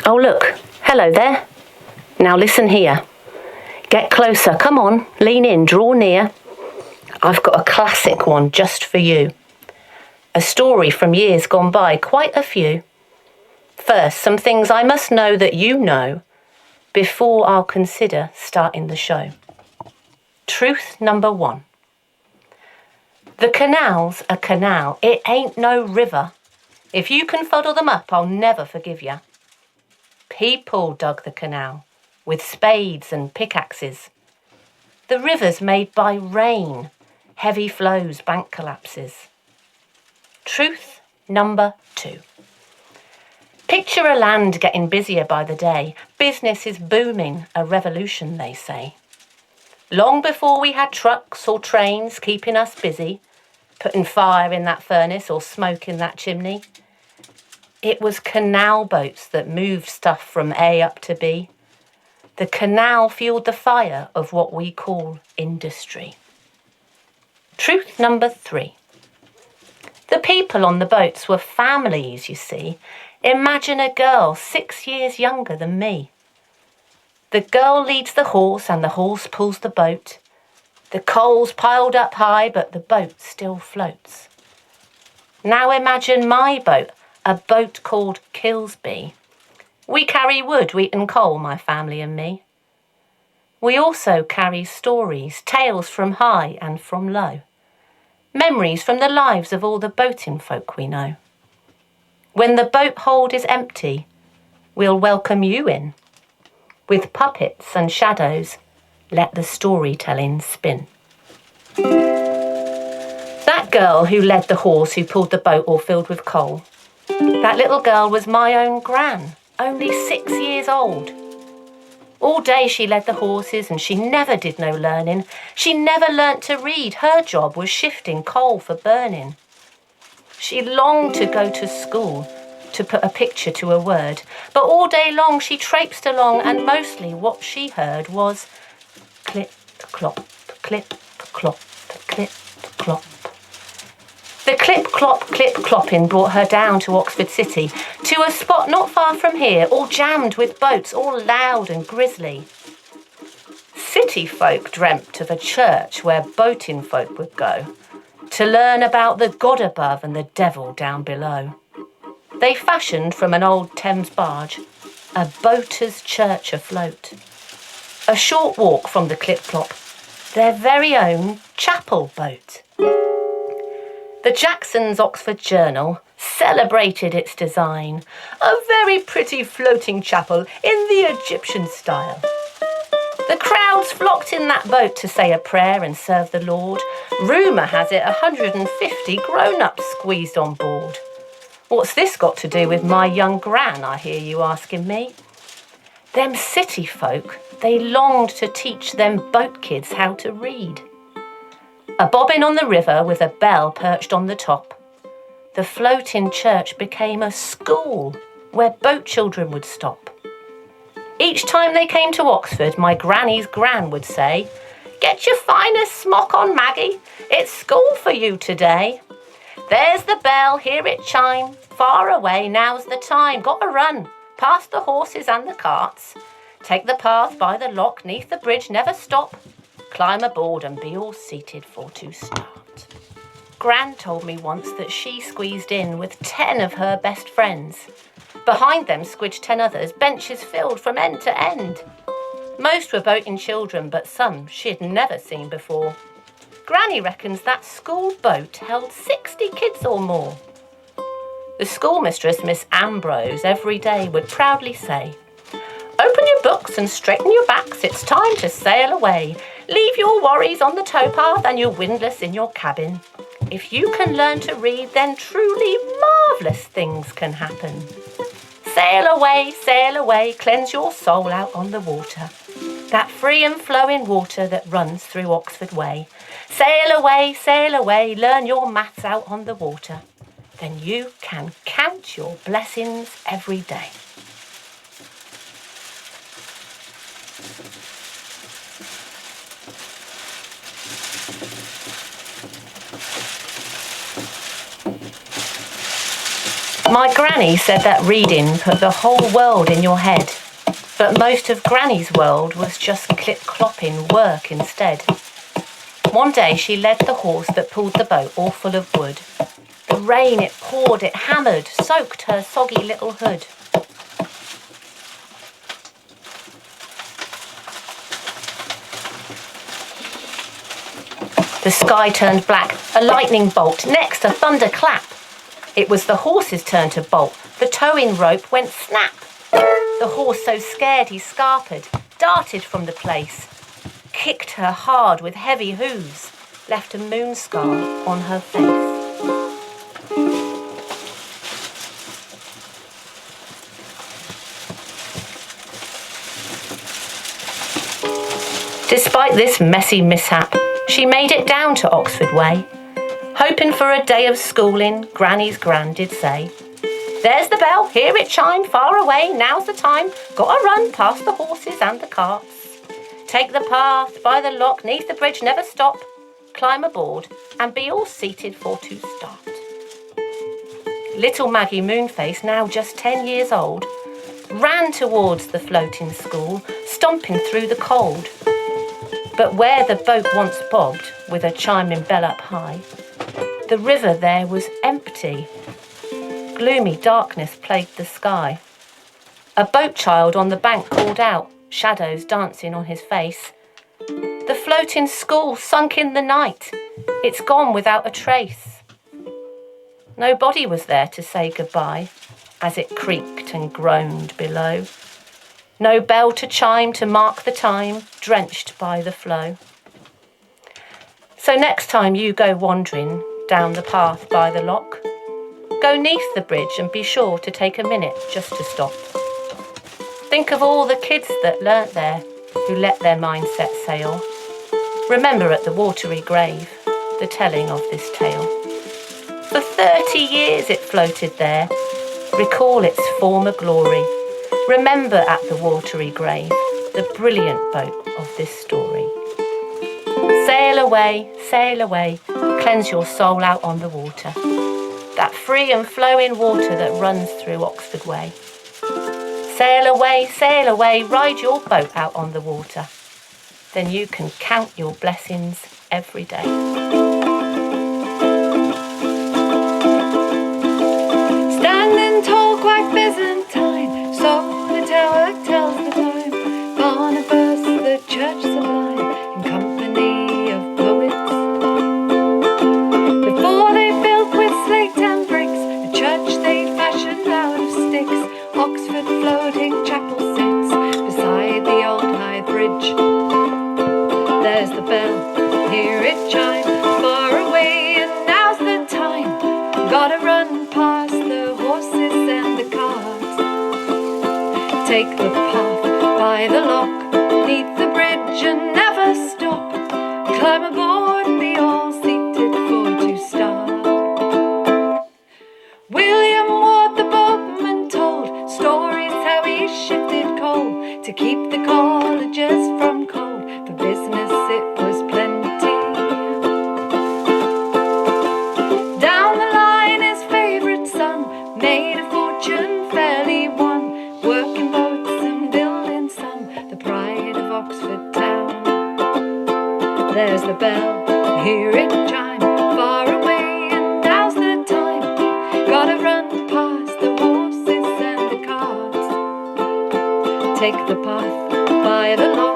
Oh, look. Hello there. Now listen here. Get closer. Come on. Lean in. Draw near. I've got a classic one just for you. A story from years gone by, quite a few. First, some things I must know that you know before I'll consider starting the show. Truth number 1. The canal's a canal. It ain't no river. If you can fuddle them up, I'll never forgive you. People dug the canal with spades and pickaxes. The river's made by rain, heavy flows, bank collapses. Truth number 2. Picture a land getting busier by the day. Business is booming, a revolution, they say. Long before we had trucks or trains keeping us busy, putting fire in that furnace or smoke in that chimney, it was canal boats that moved stuff from A up to B. The canal fueled the fire of what we call industry. Truth number 3. The people on the boats were families, you see. Imagine a girl 6 years younger than me. The girl leads the horse and the horse pulls the boat. The coal's piled up high, but the boat still floats. Now imagine my boat, a boat called Kilsby. We carry wood, wheat and coal, my family and me. We also carry stories, tales from high and from low. Memories from the lives of all the boating folk we know. When the boat hold is empty, we'll welcome you in. With puppets and shadows, let the storytelling spin. That girl who led the horse who pulled the boat all filled with coal, that little girl was my own gran, only 6 years old. All day she led the horses and she never did no learning. She never learnt to read. Her job was shifting coal for burning. She longed to go to school, to put a picture to a word, but all day long she traipsed along and mostly what she heard was clip, clop, clip, clop, clip, clop. The clip-clop, clip-clopping brought her down to Oxford City, to a spot not far from here, all jammed with boats, all loud and grisly. City folk dreamt of a church where boating folk would go, to learn about the God above and the devil down below. They fashioned from an old Thames barge a boater's church afloat. A short walk from the clip-clop, their very own chapel boat. The Jackson's Oxford Journal celebrated its design, a very pretty floating chapel in the Egyptian style. The crowds flocked in that boat to say a prayer and serve the Lord. Rumour has it 150 grown-ups squeezed on board. What's this got to do with my young gran, I hear you asking me? Them city folk, they longed to teach them boat kids how to read. A bobbin on the river with a bell perched on the top. The floating church became a school where boat children would stop. Each time they came to Oxford, my granny's gran would say, "Get your finest smock on, Maggie. It's school for you today. There's the bell, hear it chime. Far away, now's the time. Got to run, past the horses and the carts. Take the path by the lock, 'neath the bridge, never stop. Climb aboard and be all seated for to start." Gran told me once that she squeezed in with 10 of her best friends. Behind them squidged 10 others, benches filled from end to end. Most were boating children, but some she'd never seen before. Granny reckons that school boat held 60 kids or more. The schoolmistress, Miss Ambrose, every day would proudly say, "Open your books and straighten your backs, it's time to sail away. Leave your worries on the towpath and your windlass in your cabin. If you can learn to read, then truly marvellous things can happen. Sail away, cleanse your soul out on the water, that free and flowing water that runs through Oxford Way. Sail away, learn your maths out on the water. Then you can count your blessings every day." My granny said that reading put the whole world in your head, but most of Granny's world was just clip-clopping work instead. One day she led the horse that pulled the boat all full of wood. The rain, it poured, it hammered, soaked her soggy little hood. The sky turned black, a lightning bolt, next a thunder clap. It was the horse's turn to bolt. The towing rope went snap. The horse, so scared he scarpered, darted from the place, kicked her hard with heavy hooves, left a moon scar on her face. Despite this messy mishap, she made it down to Oxford Way. Hoping for a day of schooling, Granny's gran did say, "There's the bell, hear it chime, far away, now's the time. Gotta run past the horses and the carts. Take the path by the lock, 'neath the bridge, never stop. Climb aboard and be all seated for to start." Little Maggie Moonface, now just 10 years old, ran towards the floating school, stomping through the cold. But where the boat once bobbed, with a chiming bell up high, the river there was empty. Gloomy darkness plagued the sky. A boat child on the bank called out, shadows dancing on his face, "The floating school sunk in the night. It's gone without a trace." No body was there to say goodbye as it creaked and groaned below. No bell to chime to mark the time, drenched by the flow. So next time you go wandering down the path by the lock, go 'neath the bridge and be sure to take a minute just to stop. Think of all the kids that learnt there, who let their mindset sail. Remember at the watery grave the telling of this tale. For 30 years it floated there. Recall its former glory. Remember at the watery grave the brilliant boat of this story. Sail away, cleanse your soul out on the water. That free and flowing water that runs through Oxford Way. Sail away, ride your boat out on the water. Then you can count your blessings every day. Standing tall, quite Byzantine, so the tower tells the time. Barnabas, the church sublime, in company of poets. Before they built with slate and bricks, the church they'd fashioned out of sticks. Oxford floating chapel sits beside the old High Bridge. There's the bell, hear it chime, far away, and now's the time. Gotta run past the horses and the carts. Take the path by the lock, 'neath the bridge and never stop. Climb aboard and be all seated for to start. William Ward the boatman told stories how he shifted coal to keep the colleges from cold. For business it was plenty. Down the line his favourite son made a fortune fairly won, working boats and building some, the pride of Oxford town. There's the bell, hear it chime, far away, and now's the time. Gotta run past the horses and the carts. Take the path by the lock,